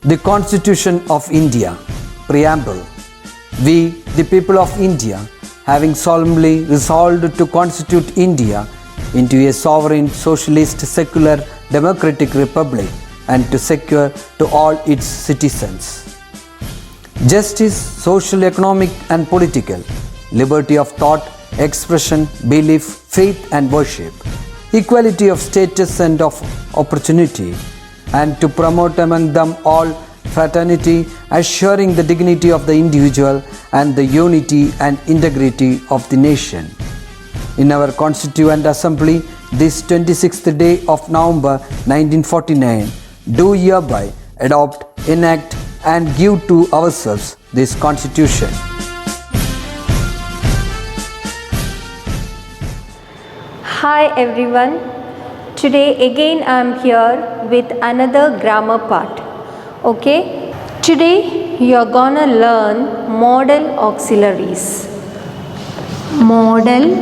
The Constitution of India, Preamble. We, the people of India, having solemnly resolved to constitute India into a sovereign, socialist, secular, democratic republic and to secure to all its citizens justice, social, economic and political, liberty of thought, expression, belief, faith and worship, equality of status and of opportunity, and to promote among them all fraternity, assuring the dignity of the individual and the unity and integrity of the nation. In our Constituent Assembly, this 26th day of November 1949, do hereby adopt, enact and give to ourselves this Constitution. Hi everyone, today again I am here with another grammar part. Okay, today you are gonna learn modal auxiliaries. Modal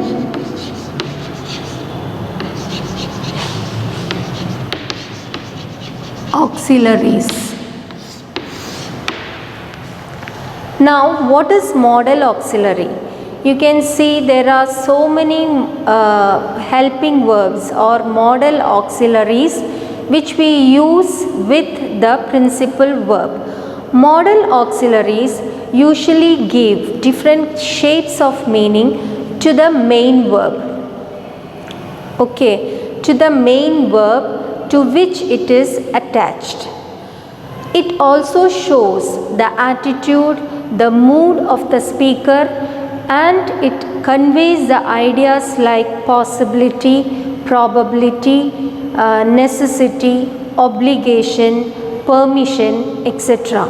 auxiliaries. Now, what is modal auxiliary? You can see there are so many helping verbs or modal auxiliaries which we use with the principal verb. Modal auxiliaries usually give different shades of meaning to the main verb. Okay, to the main verb to which it is attached. It also shows the attitude, the mood of the speaker, and it conveys the ideas like possibility, probability, necessity, obligation, permission, etc.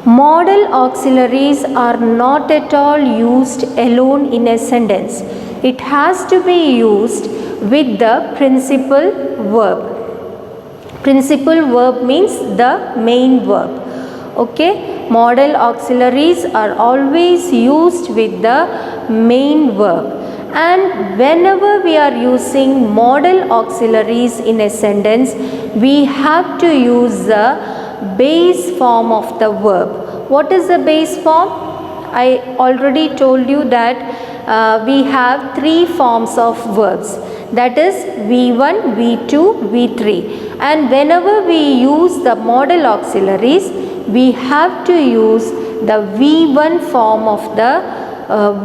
Modal auxiliaries are not at all used alone in a sentence. It has to be used with the principal verb. Principal verb means the main verb. Okay, modal auxiliaries are always used with the main verb. And whenever we are using modal auxiliaries in a sentence, we have to use the base form of the verb. What is the base form? I already told you that we have three forms of verbs. That is V1, V2, V3. And whenever we use the modal auxiliaries, we have to use the V1 form of the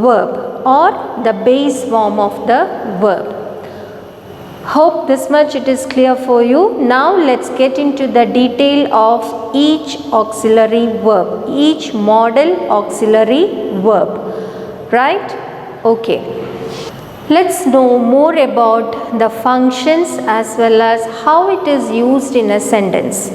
verb or the base form of the verb. Hope this much it is clear for you. Now let's get into the detail of each auxiliary verb, each modal auxiliary verb. Right? Okay. Let's know more about the functions as well as how it is used in a sentence.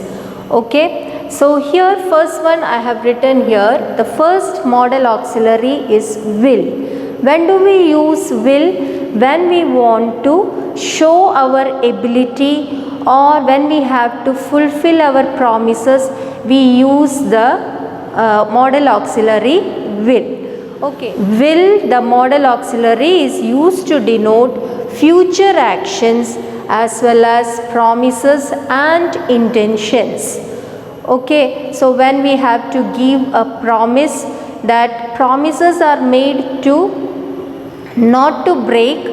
Okay, so here first one I have written here, the first modal auxiliary is will. When do we use will? When we want to show our ability or when we have to fulfill our promises, we use the modal auxiliary will. Okay, will, the modal auxiliary, is used to denote future actions as well as promises and intentions. Okay, so when we have to give a promise, that promises are made to not to break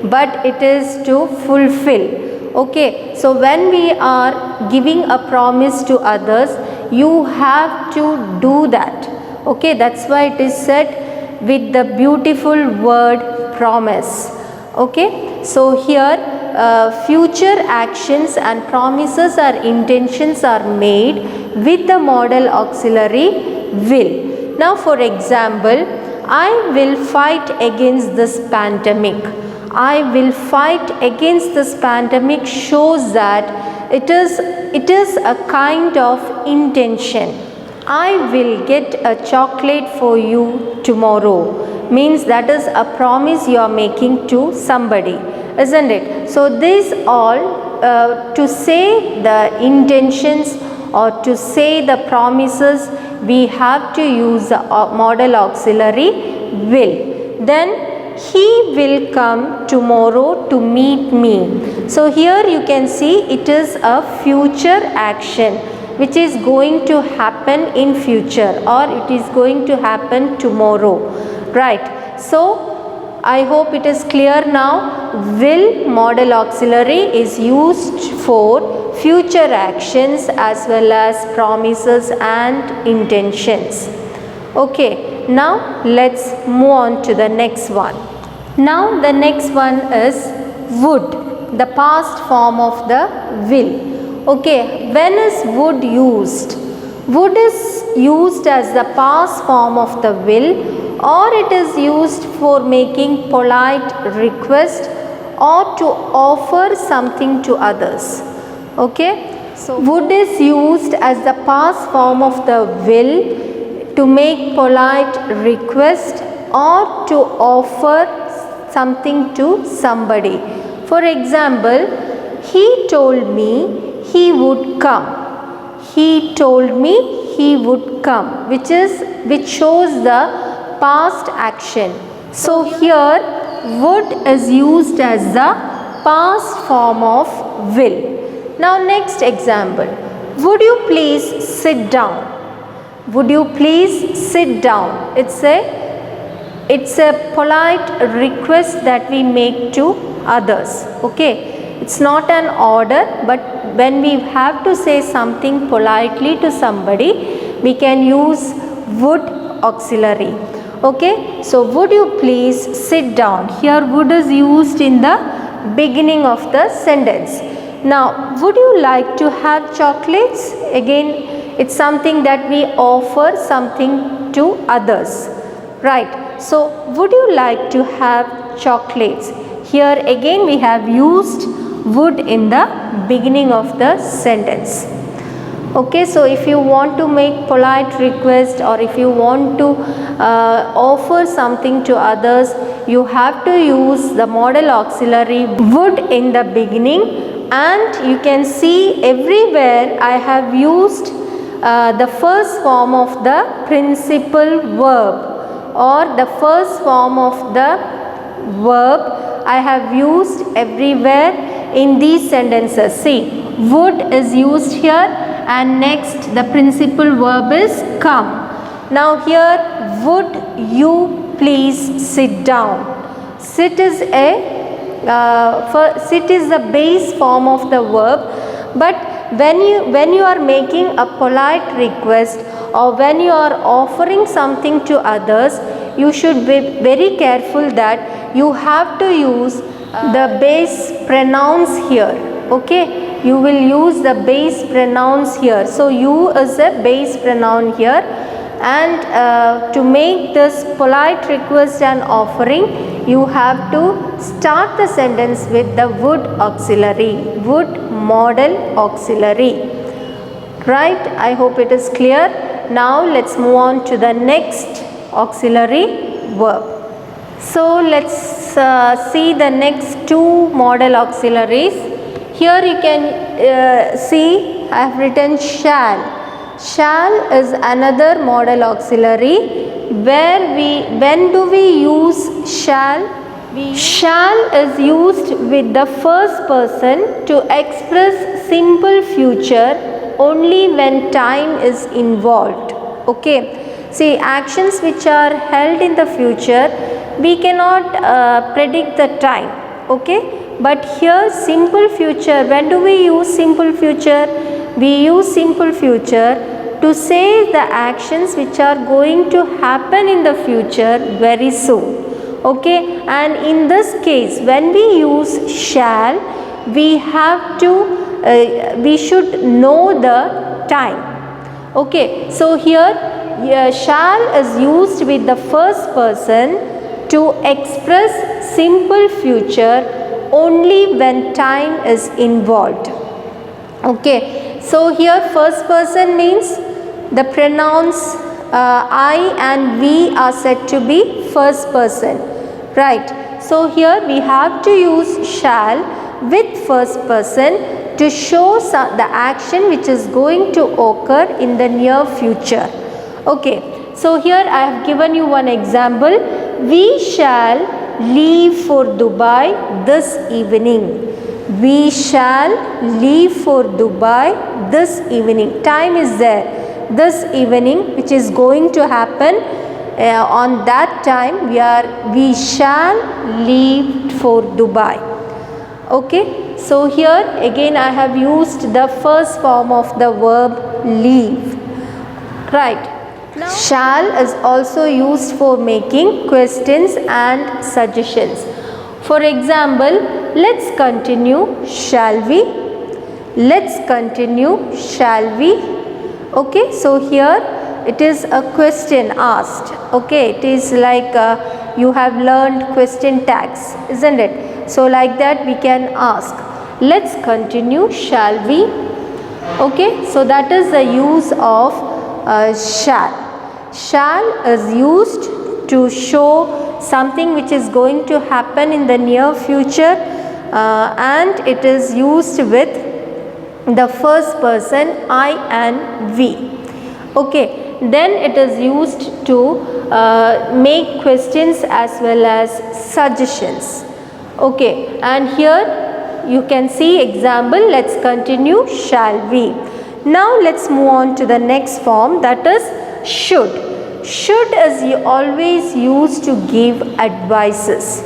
but it is to fulfill. Okay, so when we are giving a promise to others, you have to do that. Okay, that's why it is said with the beautiful word promise. Okay, so here future actions and promises or intentions are made with the modal auxiliary will. Now for example, I will fight against this pandemic. I will fight against this pandemic shows that it is a kind of intention. I will get a chocolate for you tomorrow means that is a promise you are making to somebody, isn't it? So these all to say the intentions or to say the promises, we have to use the modal auxiliary will. Then he will come tomorrow to meet me. So here you can see it is a future action. which is going to happen in future or it is going to happen tomorrow, right? So I hope it is clear now. Will modal auxiliary is used for future actions as well as promises and intentions. Okay, now let's move on to the next one. Now the next one is would, the past form of the will. Okay, when is would used? Would is used as the past form of the will, or it is used for making polite request or to offer something to others. Okay, so would is used as the past form of the will to make polite request or to offer something to somebody. For example, he told me he would come. He told me he would come, which shows the past action. So here would is used as the past form of will. Now next example, would you please sit down? Would you please sit down? It's a polite request that we make to others. Okay, it's not an order, but when we have to say something politely to somebody, we can use would auxiliary. Okay, so would you please sit down? Here would is used in the beginning of the sentence. Now would you like to have chocolates? Again, it's something that we offer something to others, right? So would you like to have chocolates? Here again we have used would in the beginning of the sentence. Okay, so if you want to make polite request or if you want to offer something to others, you have to use the modal auxiliary would in the beginning, and you can see everywhere I have used the first form of the principal verb or the first form of the verb I have used everywhere in these sentences. See, would is used here, and next the principal verb is come. Now here, would you please sit down? Sit is the base form of the verb, but when you are making a polite request or when you are offering something to others, you should be very careful that you have to use the base pronouns here. Okay, you will use the base pronouns here. So you is a base pronoun here, and to make this polite request and offering, you have to start the sentence with the would auxiliary, would modal auxiliary, right? I hope it is clear. Now let's move on to the next auxiliary verb. So let's see the next two modal auxiliaries. Here you can see I have written shall. Shall is another modal auxiliary where when do we use shall? Shall is used with the first person to express simple future only when time is involved. Okay, see, actions which are held in the future, we cannot predict the time. Okay, but here simple future, when do we use simple future? We use simple future to say the actions which are going to happen in the future very soon. Okay, and in this case when we use shall, we have to we should know the time. Okay, so here shall is used with the first person to express simple future only when time is involved. Okay, so here first person means the pronouns I and we are said to be first person, right? So here we have to use shall with first person to show the action which is going to occur in the near future. Okay, so here I have given you one example. We shall leave for Dubai this evening. We shall leave for Dubai this evening. Time is there. This evening, which is going to happen on that time, we shall leave for Dubai. Okay, so here again I have used the first form of the verb leave. Right. Now, shall is also used for making questions and suggestions. For example, let's continue, shall we? Let's continue, shall we? Okay, so here it is a question asked. Okay, it is like you have learned question tags, isn't it? So like that we can ask, let's continue, shall we? Okay, so that is the use of shall. Shall is used to show something which is going to happen in the near future, and it is used with the first person I and we. Okay, then it is used to make questions as well as suggestions. Okay, and here you can see example, let's continue, shall we. Now let's move on to the next form, that is should. Should is always used to give advices.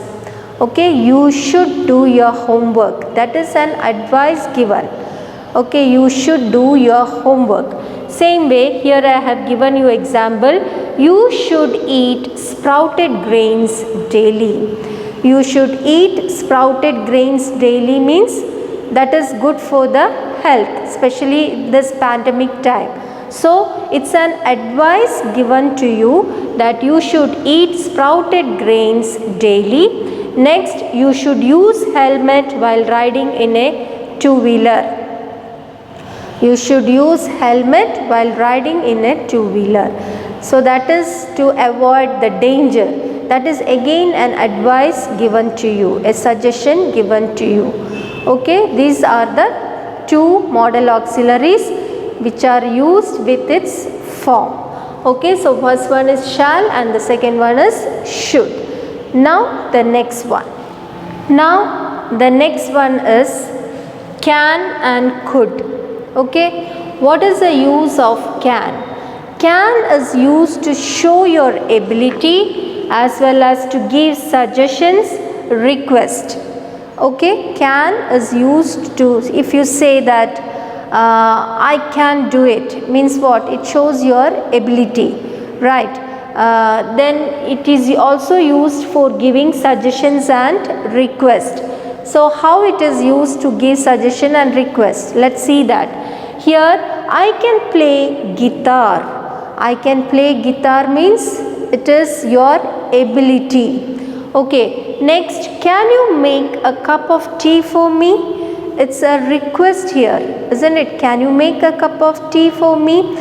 Okay, you should do your homework. That is an advice given. Okay, you should do your homework. Same way, here I have given you example, you should eat sprouted grains daily. You should eat sprouted grains daily means that is good for the health, especially this pandemic time. So it's an advice given to you that you should eat sprouted grains daily. Next, you should use helmet while riding in a two-wheeler. You should use helmet while riding in a two-wheeler. So that is to avoid the danger. That is again an advice given to you, a suggestion given to you. Okay, these are the two modal auxiliaries which are used with its form. Okay, so first one is shall and the second one is should. Now the next one. Now the next one is can and could. Okay, what is the use of can? Can is used to show your ability as well as to give suggestions, request. Okay, can is used to, if you say that I can do it, means what? It shows your ability, right? Then it is also used for giving suggestions and request. So how it is used to give suggestion and request? Let's see that. Here I can play guitar. I can play guitar means it is your ability. Okay, next, can you make a cup of tea for me? It's a request here, isn't it? Can you make a cup of tea for me?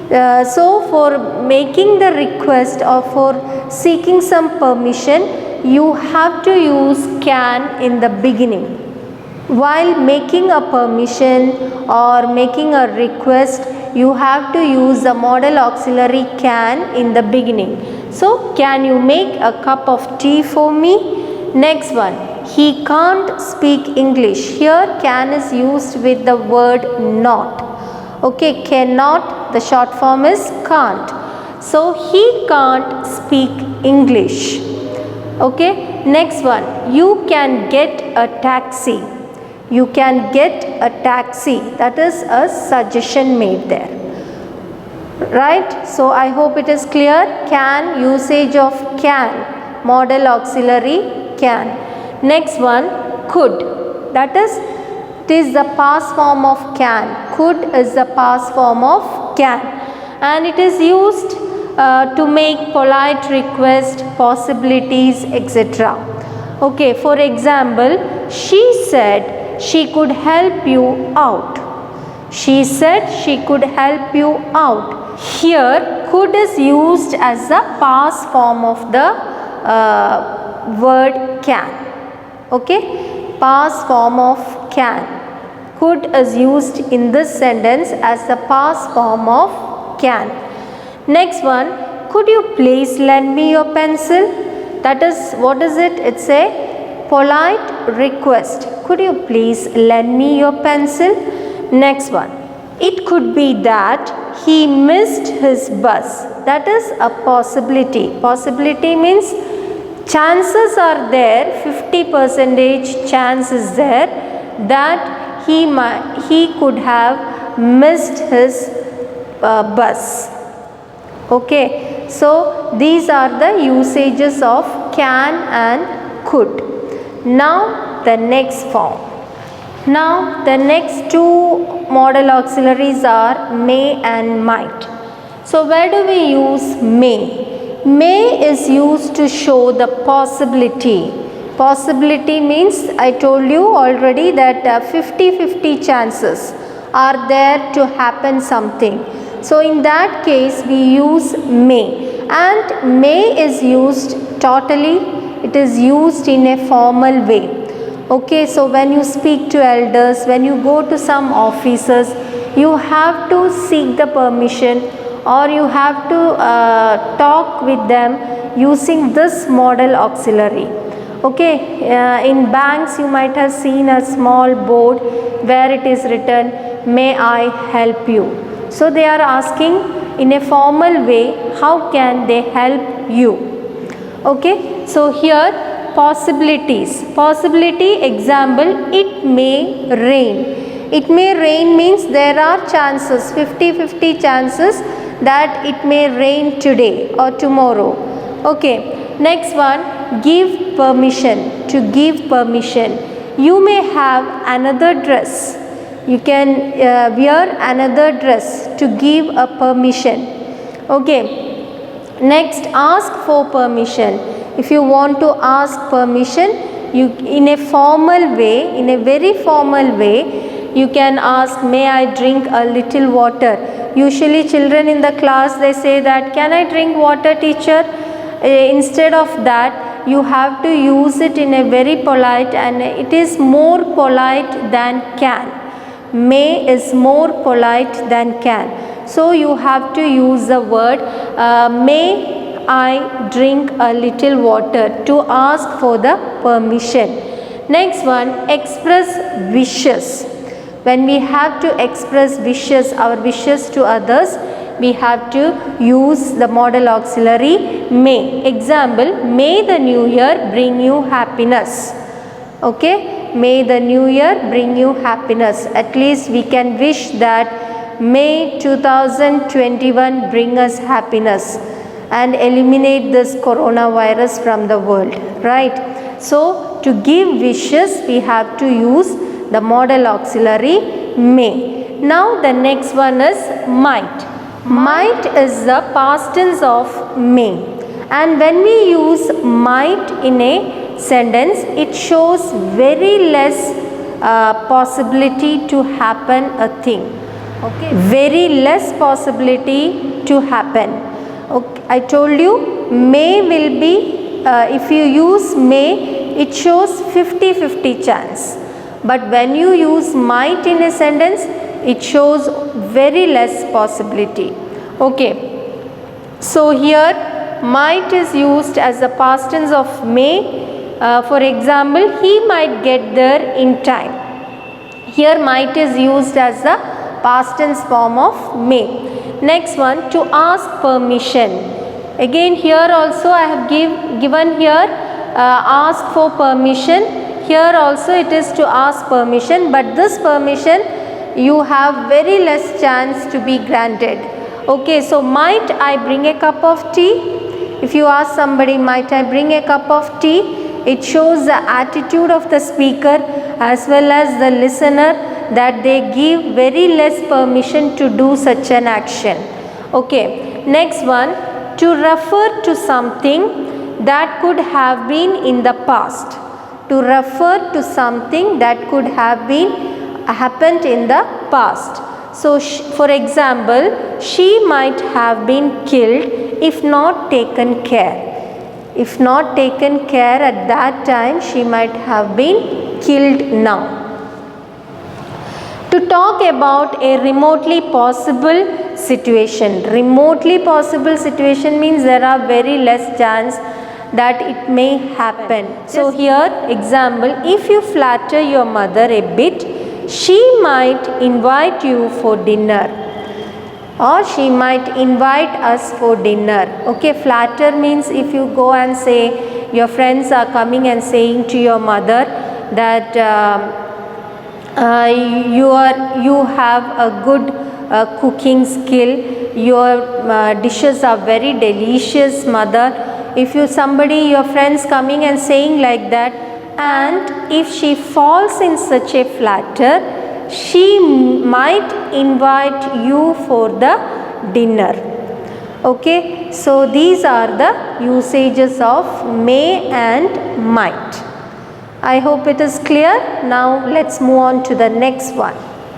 So for making the request or for seeking some permission, you have to use can in the beginning. While making a permission or making a request, you have to use the modal auxiliary can in the beginning. So, can you make a cup of tea for me? Next one, he can't speak English. Here can is used with the word not. Okay, cannot, the short form is can't. So, he can't speak English. Okay, next one, you can get a taxi. You can get a taxi. That is a suggestion made there. Right? So, I hope it is clear. Can, usage of can, modal auxiliary can. Next one, could. That is, it is the past form of can. Could is the past form of can. And it is used to make polite request, possibilities, etc. Okay, for example, she said she could help you out. She said she could help you out. Here, could is used as the past form of the word can. Okay, past form of can. Could is used in this sentence as the past form of can. Next one, could you please lend me your pencil? That is, what is it? It's a polite request. could you please lend me your pencil? Next one, it could be that he missed his bus. That is a possibility. Possibility means chances are there, 50% chance is there that he could have missed his bus. Okay, so these are the usages of can and could. Now the next form. Now the next two modal auxiliaries are may and might. So where do we use may? May is used to show the possibility. Possibility means I told you already that 50-50 chances are there to happen something. So in that case we use may, and may is used totally, it is used in a formal way. Okay, so when you speak to elders, when you go to some offices, you have to seek the permission, or you have to talk with them using this modal auxiliary. Okay, in banks you might have seen a small board where it is written, may I help you. So they are asking in a formal way, how can they help you? Okay, so here possibilities. Possibility example, it may rain. It may rain means there are chances, 50-50 chances that it may rain today or tomorrow. Okay, next one, give permission. To give permission. You may have another dress. You can wear another dress to give a permission. Okay, next, ask for permission. If you want to ask permission, you in a formal way, in a very formal way, you can ask, may I drink a little water? Usually children in the class, they say that, can I drink water, teacher? Instead of that, you have to use it in a very polite, and it is more polite than can. May is more polite than can. So you have to use the word may I drink a little water to ask for the permission. Next one, express wishes. When we have to express wishes, our wishes to others, we have to use the modal auxiliary may. Example, may the new year bring you happiness. Okay, may the new year bring you happiness. At least we can wish that may 2021 bring us happiness and eliminate this coronavirus from the world, right? So to give wishes, we have to use the modal auxiliary may. Now the next one is might. Might is the past tense of may, and when we use might in a sentence, it shows very less possibility to happen a thing. Okay, very less possibility to happen. Okay, I told you may will be, if you use may, it shows 50-50 chance. But when you use might in a sentence, it shows very less possibility. Okay, so here might is used as the past tense of may. For example, he might get there in time. Here might is used as the past tense form of may. Next one, to ask permission. Again here also I have given here ask for permission. Here also it is to ask permission, but this permission you have very less chance to be granted. Okay, so might I bring a cup of tea? If you ask somebody, might I bring a cup of tea? It shows the attitude of the speaker as well as the listener, that they give very less permission to do such an action. Okay, next one, to refer to something that could have been in the past. To refer to something that could have been happened in the past. So for example, she might have been killed if not taken care. If not taken care at that time, she might have been killed now. To talk about a remotely possible situation. Remotely possible situation means there are very less chance that it may happen. So here example, if you flatter your mother a bit, she might invite you for dinner, or she might invite us for dinner. Okay, flatter means if you go and say, your friends are coming and saying to your mother that you have a good cooking skill, your dishes are very delicious, mother. If your friends coming and saying like that, and if she falls in such a flatter, she might invite you for the dinner. Okay, so these are the usages of may and might. I hope it is clear. Now let's move on to the next one.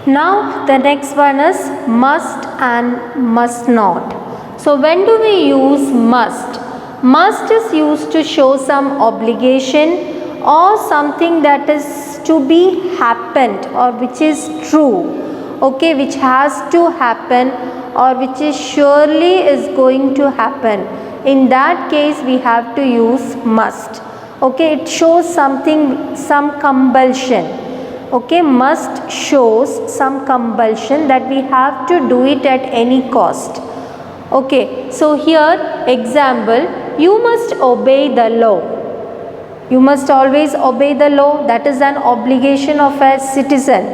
Now the next one is must and must not. So when do we use must? Must is used to show some obligation or something that is to be happened or which is true, okay, which has to happen or which is surely is going to happen. In that case we have to use must. Okay, it shows something, some compulsion. Okay, must shows some compulsion that we have to do it at any cost. Okay, so here example, you must obey the law. You must always obey the law. That is an obligation of a citizen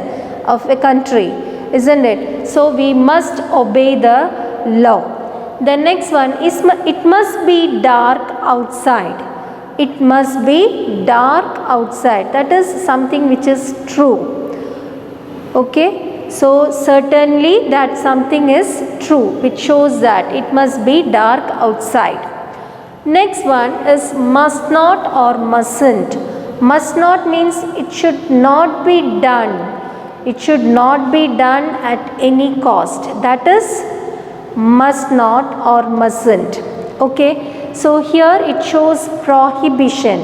of a country, isn't it? So we must obey the law. The next one is it must be dark outside. It must be dark outside. That is something which is true. Okay, so certainly that something is true, which shows that it must be dark outside. Next one is must not or mustn't. Must not means it should not be done. It should not be done at any cost. That is must not or mustn't. Okay, so here it shows prohibition.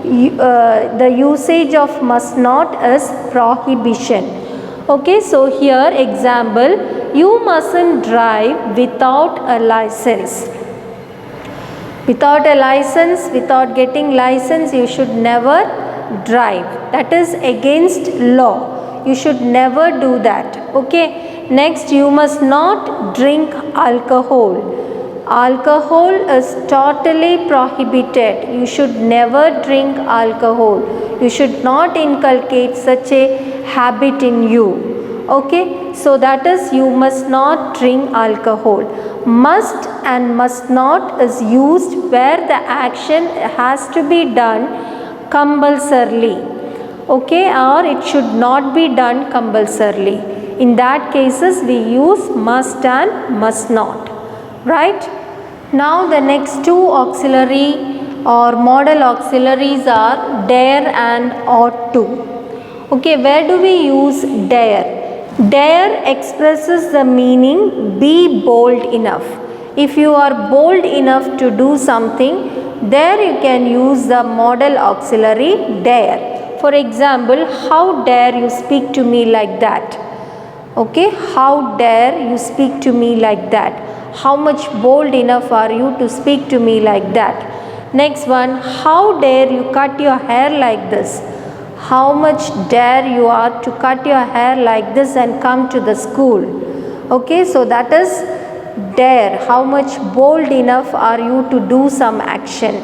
The usage of must not is prohibition. Okay, so here example, you mustn't drive without a license. Without a license, without getting license, you should never drive. That is against law. You should never do that. Okay. Next, you must not drink alcohol. Alcohol is totally prohibited. You should never drink alcohol. You should not inculcate such a habit in you. Okay, so that is you must not drink alcohol. Must and must not is used where the action has to be done compulsorily. Okay, or it should not be done compulsorily. In that cases we use must and must not. Right? Now the next two auxiliary or model auxiliaries are dare and ought to. Okay, where do we use dare? Dare expresses the meaning be bold enough. If you are bold enough to do something, there you can use the model auxiliary dare. For example, how dare you speak to me like that? Okay, how dare you speak to me like that? How much bold enough are you to speak to me like that? Next one, how dare you cut your hair like this? How much dare you are to cut your hair like this and come to the school? Okay, so that is dare. How much bold enough are you to do some action?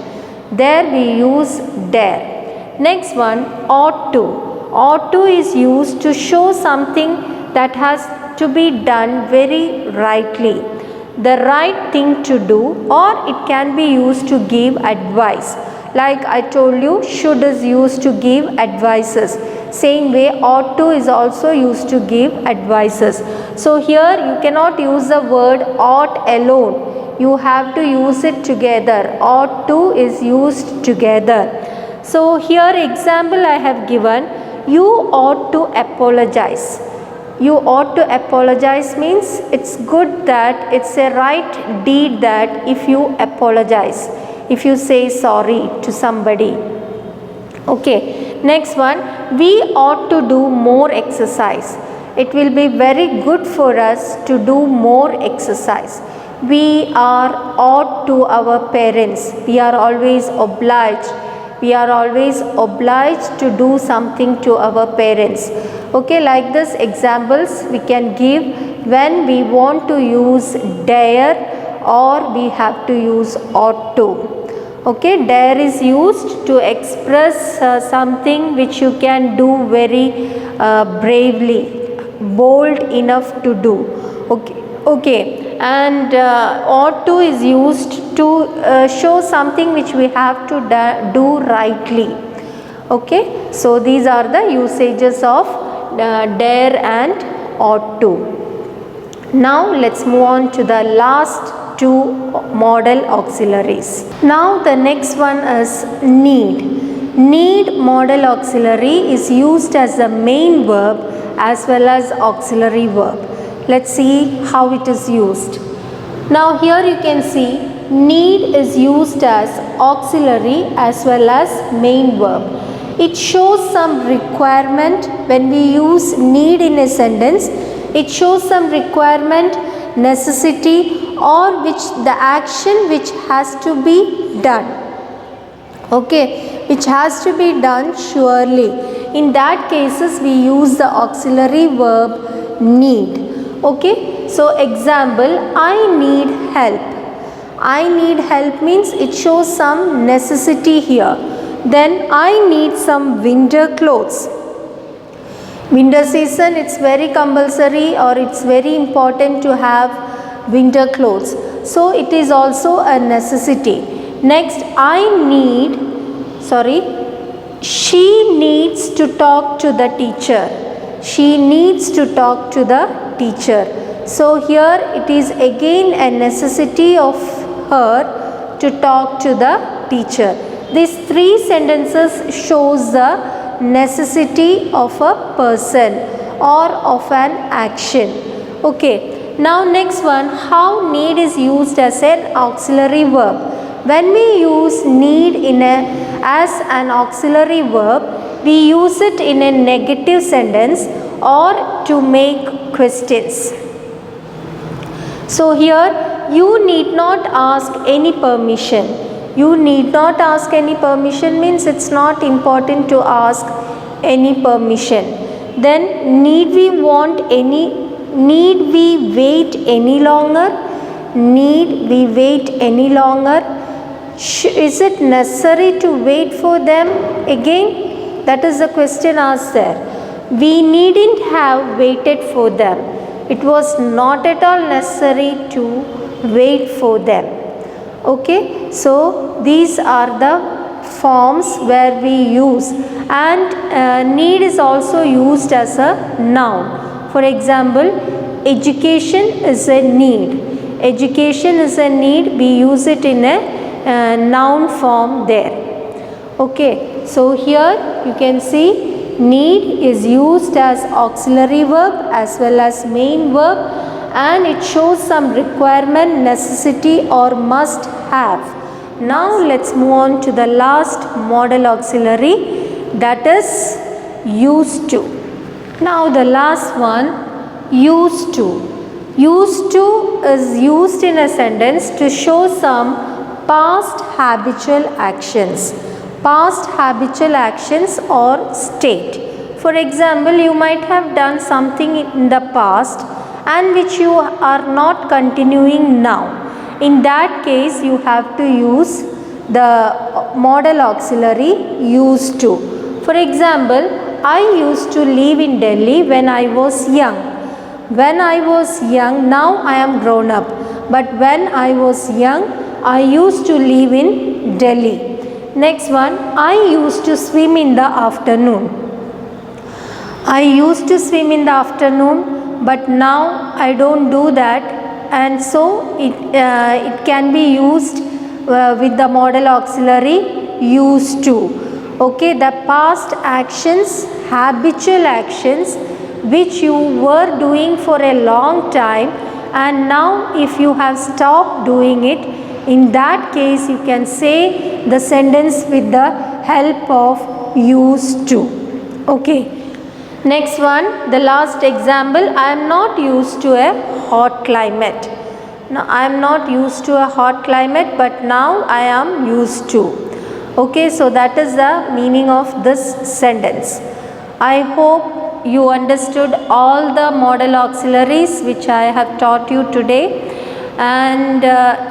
There we use dare. Next one, ought to. Ought to is used to show something that has to be done very rightly. The right thing to do, or it can be used to give advice. Like I told you, should is used to give advices. Same way ought to is also used to give advices. So here you cannot use the word ought alone. You have to use it together. Ought to is used together. So here example I have given, you ought to apologize. You ought to apologize means it's good that it's a right deed that if you apologize. If you say sorry to somebody. Okay, next one, we ought to do more exercise. It will be very good for us to do more exercise. we are ought to our parents. We are always obliged. We are always obliged to do something to our parents. Okay, like this examples we can give when we want to use dare or we have to use ought to. Okay, dare is used to express something which you can do very bravely, bold enough to do. Okay, and ought to is used to show something which we have to do rightly. Okay, so these are the usages of dare and ought to. Now let's move on to the last two modal auxiliaries. Now the next one is need. Need modal auxiliary is used as the main verb as well as auxiliary verb. Let's see how it is used. Now here you can see need is used as auxiliary as well as main verb. It shows some requirement. When we use need in a sentence, it shows some requirement, necessity, or which the action which has to be done. Okay, which has to be done surely. In that cases we use the auxiliary verb need. Okay, so example, I need help. I need help means it shows some necessity here. Then I need some winter clothes. Winter season, it's very compulsory or it's very important to have winter clothes. So it is also a necessity. Next, she needs to talk to the teacher. She needs to talk to the teacher. So here it is again a necessity of her to talk to the teacher. These three sentences shows the necessity of a person or of an action. Okay, now next one, how need is used as an auxiliary verb. When we use need as an auxiliary verb, we use it in a negative sentence or to make questions. So here you need not ask any permission. You need not ask any permission means it's not important to ask any permission. Then need we wait any longer? Need we wait any longer? Is it necessary to wait for them? Again, that is the question asked there. We needn't have waited for them. It was not at all necessary to wait for them. Okay, so these are the forms where we use, and need is also used as a noun. For example, education is a need. Education is a need. We use it in a noun form there. Okay, so here you can see need is used as auxiliary verb as well as main verb, and it shows some requirement, necessity or must have. Now let's move on to the last modal auxiliary, that is used to. Now the last one, used to. Used to is used in a sentence to show some past habitual actions. Past habitual actions or state. For example, you might have done something in the past and which you are not continuing now. In that case, you have to use the modal auxiliary used to. For example, I used to live in Delhi when I was young. When I was young, now I am grown up. But when I was young, I used to live in Delhi. Next one, I used to swim in the afternoon. I used to swim in the afternoon, but now I don't do that, and so it can be used with the modal auxiliary used to. Okay, the past actions, habitual actions which you were doing for a long time, and now if you have stopped doing it, in that case you can say the sentence with the help of used to. Okay. Next one, the last example, I am not used to a hot climate. Now I am not used to a hot climate, but now I am used to. Okay, so that is the meaning of this sentence. I hope you understood all the modal auxiliaries which I have taught you today, and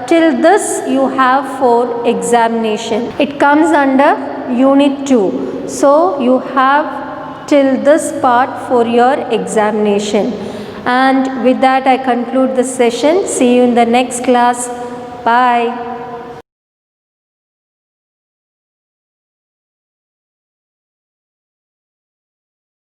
till this you have for examination. It comes under unit 2. So you have till this part for your examination. And with that I conclude this session. See you in the next class. Bye.